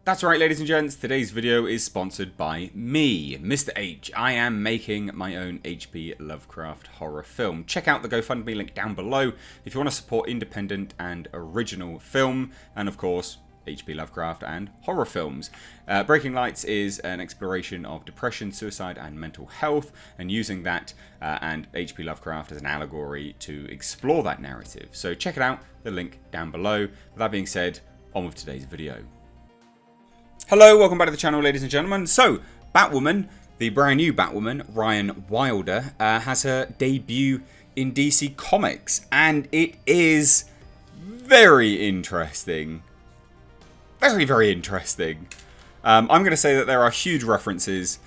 That's right, ladies and gents, today's video is sponsored by me, Mr. H. I am making my own H.P. Lovecraft horror film. Check out the GoFundMe link down below if you want to support independent and original film, and of course, H.P. Lovecraft and horror films. Breaking Lights is an exploration of depression, suicide, and mental health, and using that and H.P. Lovecraft as an allegory to explore that narrative. So check it out, the link down below. With that being said, on with today's video. Hello, welcome back to the channel, ladies and gentlemen. So, Batwoman, the brand new Batwoman, Ryan Wilder, has her debut in DC Comics, and it is very interesting. Very, very interesting. I'm going to say that there are huge references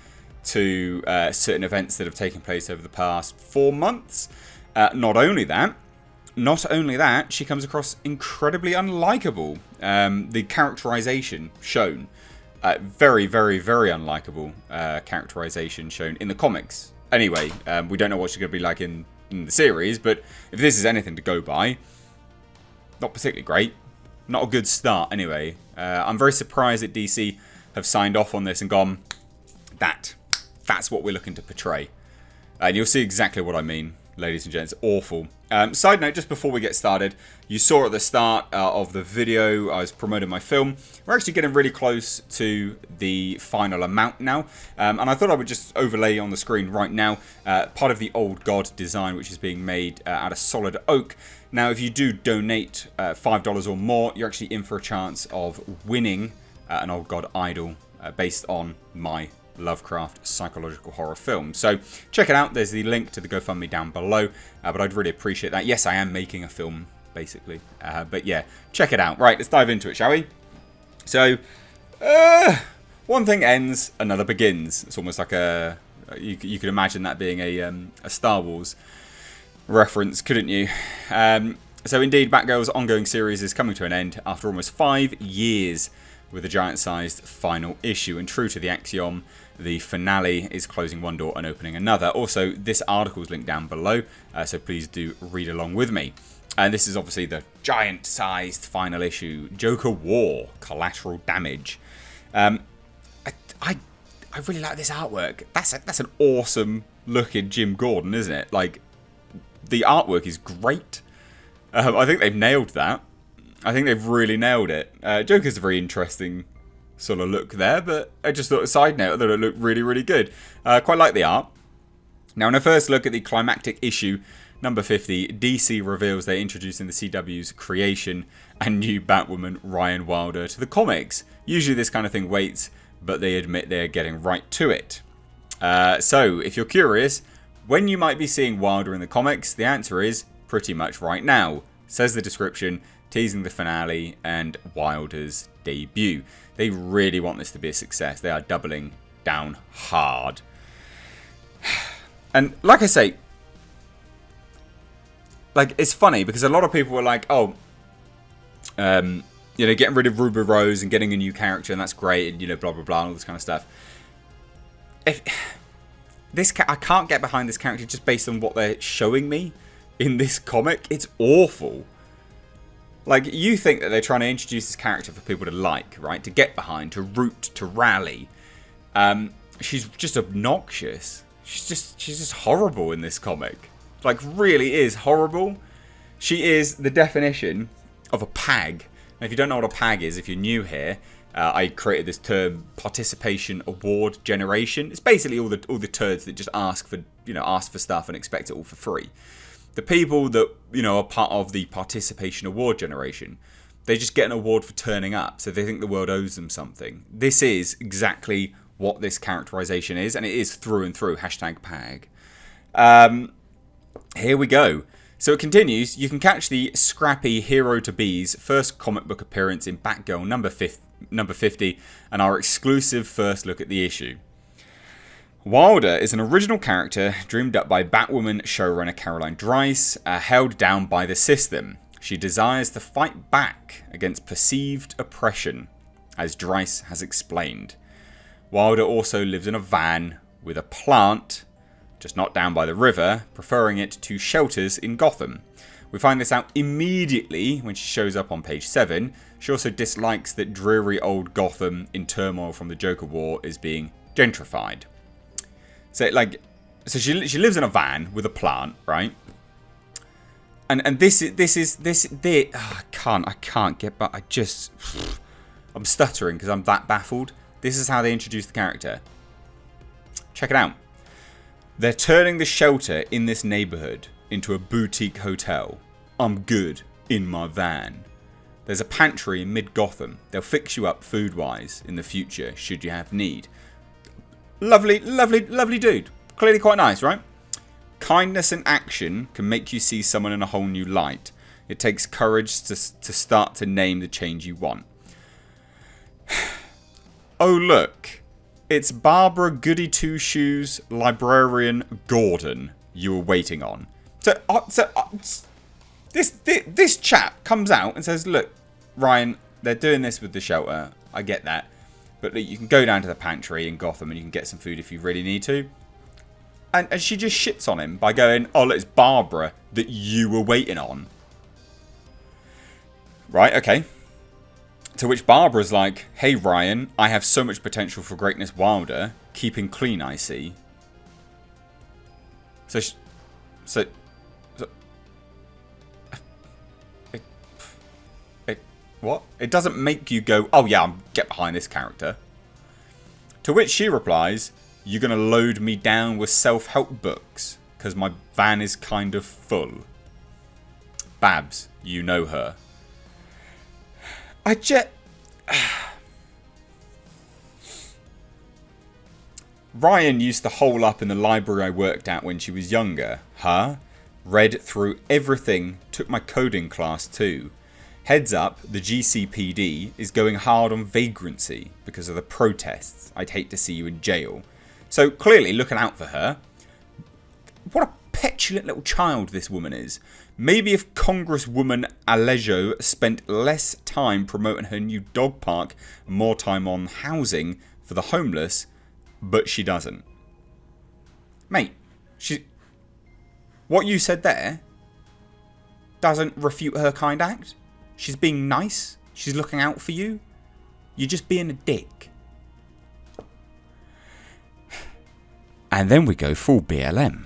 to certain events that have taken place over the past 4 months. Not only that, she comes across incredibly unlikable. The characterization shown, very, very, very unlikable characterization shown in the comics. Anyway, we don't know what she's going to be like in the series, but if this is anything to go by, not particularly great. Not a good start, anyway. I'm very surprised that DC have signed off on this and gone, that's what we're looking to portray. And you'll see exactly what I mean, ladies and gents. Awful. Side note, just before we get started, you saw at the start of the video, I was promoting my film. We're actually getting really close to the final amount now. And I thought I would just overlay on the screen right now part of the Old God design, which is being made out of solid oak. Now, if you do donate $5 or more, you're actually in for a chance of winning an Old God idol based on my Lovecraft psychological horror film. So check it out. There's the link to the GoFundMe down below, but I'd really appreciate that. Yes, I am making a film, basically. But yeah, check it out. Right, let's dive into it, shall we? So, one thing ends, another begins. It's almost like you could imagine that being a Star Wars reference, couldn't you? So indeed, Batgirl's ongoing series is coming to an end after almost 5 years with a giant-sized final issue. And true to the axiom, the finale is closing one door and opening another. Also, this article is linked down below, so please do read along with me. And this is obviously the giant-sized final issue, Joker War, Collateral Damage. I really like this artwork. That's an awesome looking Jim Gordon, isn't it? Like, the artwork is great. I think they've nailed that. I think they've really nailed it. Joker's a very interesting sort of look there, but I just thought, a side note, I thought it looked really, really good. Quite like the art. Now, in a first look at the climactic issue, number 50, DC reveals they're introducing the CW's creation and new Batwoman, Ryan Wilder, to the comics. Usually this kind of thing waits, but they admit they're getting right to it. So, if you're curious, when you might be seeing Wilder in the comics, the answer is pretty much right now, says the description, teasing the finale and Wilder's debut. They really want this to be a success. They are doubling down hard. And like I say, like, it's funny because a lot of people were like, oh, you know, getting rid of Ruby Rose and getting a new character, and that's great, and, you know, blah, blah, blah, and all this kind of stuff. I can't get behind this character just based on what they're showing me in this comic. It's awful. Like, you think that they're trying to introduce this character for people to like, right? To get behind, to root, to rally. She's just obnoxious. She's just horrible in this comic. Like, really is horrible. She is the definition of a pag. Now, if you don't know what a pag is, if you're new here, I created this term, participation award generation. It's basically all the turds that just ask for stuff and expect it all for free. The people that, you know, are part of the participation award generation, they just get an award for turning up, so they think the world owes them something. This is exactly what this characterization is, and it is through and through. #pag. Here we go. So it continues. You can catch the scrappy hero-to-be's first comic book appearance in Batgirl number 50, and our exclusive first look at the issue. Wilder is an original character dreamed up by Batwoman showrunner Caroline Dries, held down by the system. She desires to fight back against perceived oppression, as Dries has explained. Wilder also lives in a van with a plant, just not down by the river, preferring it to shelters in Gotham. We find this out immediately when she shows up on page 7. She also dislikes that dreary old Gotham in turmoil from the Joker War is being gentrified. So she lives in a van with a plant, right? And I can't get back. I'm stuttering because I'm that baffled. This is how they introduce the character. Check it out. They're turning the shelter in this neighborhood into a boutique hotel. I'm good in my van. There's a pantry in mid-Gotham. They'll fix you up food-wise in the future should you have need. Lovely, lovely, lovely dude. Clearly quite nice, right? Kindness and action can make you see someone in a whole new light. It takes courage to start to name the change you want. Oh, look. It's Barbara Goody Two-Shoes librarian Gordon you were waiting on. This chap comes out and says, look, Ryan, they're doing this with the shelter. I get that. But look, you can go down to the pantry in Gotham and you can get some food if you really need to. And she just shits on him by going, oh, look, it's Barbara that you were waiting on. Right, okay. To which Barbara's like, hey, Ryan, I have so much potential for greatness wilder. Keeping clean, I see. What? It doesn't make you go, oh, yeah, I'll get behind this character. To which she replies, you're going to load me down with self-help books because my van is kind of full. Babs, you know her. Ryan used to hole up in the library I worked at when she was younger. Huh? Read through everything, took my coding class too. Heads up, the GCPD is going hard on vagrancy because of the protests. I'd hate to see you in jail. So clearly looking out for her. What a petulant little child this woman is. Maybe if Congresswoman Alejo spent less time promoting her new dog park and more time on housing for the homeless, but she doesn't. Mate, what you said there doesn't refute her kind act. She's being nice. She's looking out for you. You're just being a dick. And then we go full BLM.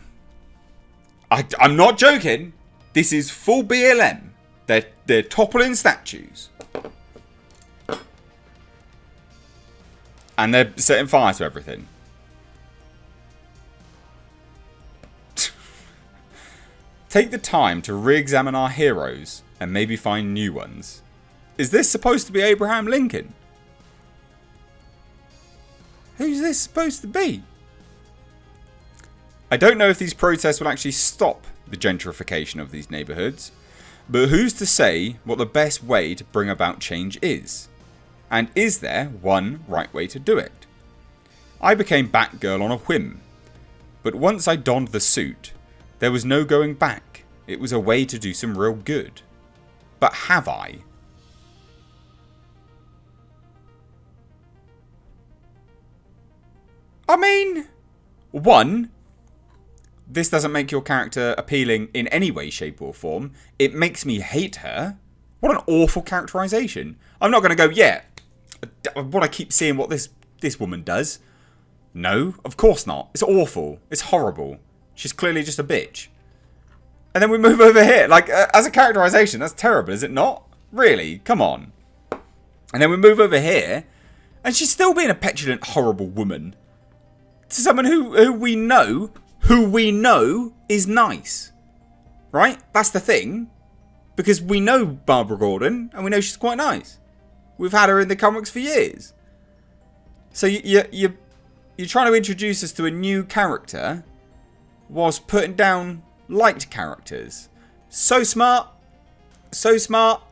I'm not joking. This is full BLM. They're toppling statues. And they're setting fire to everything. Take the time to re-examine our heroes and maybe find new ones. Is this supposed to be Abraham Lincoln? Who's this supposed to be? I don't know if these protests will actually stop the gentrification of these neighbourhoods, but who's to say what the best way to bring about change is? And is there one right way to do it? I became Batgirl on a whim, but once I donned the suit, there was no going back. It was a way to do some real good. But have I? I mean, 1, this doesn't make your character appealing in any way, shape or form. It makes me hate her. What an awful characterization. I'm not going to go, yeah, I want to keep seeing what this woman does. No, of course not. It's awful. It's horrible. She's clearly just a bitch. And then we move over here. Like, as a characterization, that's terrible, is it not? Really? Come on. And then we move over here, and she's still being a petulant, horrible woman. To someone who we know is nice. Right? That's the thing. Because we know Barbara Gordon, and we know she's quite nice. We've had her in the comics for years. So you're trying to introduce us to a new character whilst putting down liked characters. So smart. So smart.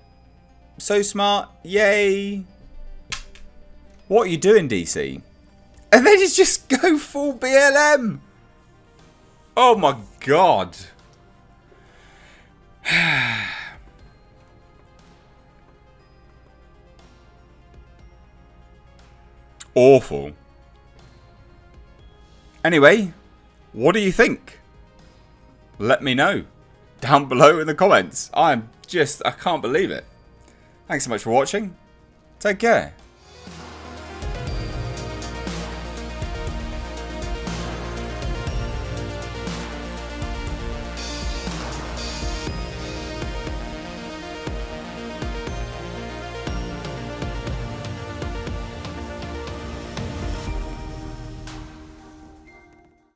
So smart. Yay. What are you doing, DC? And then you just go full BLM. Oh my god. Awful. Anyway, what do you think? Let me know. down below in the comments. I can't believe it. Thanks so much for watching. Take care.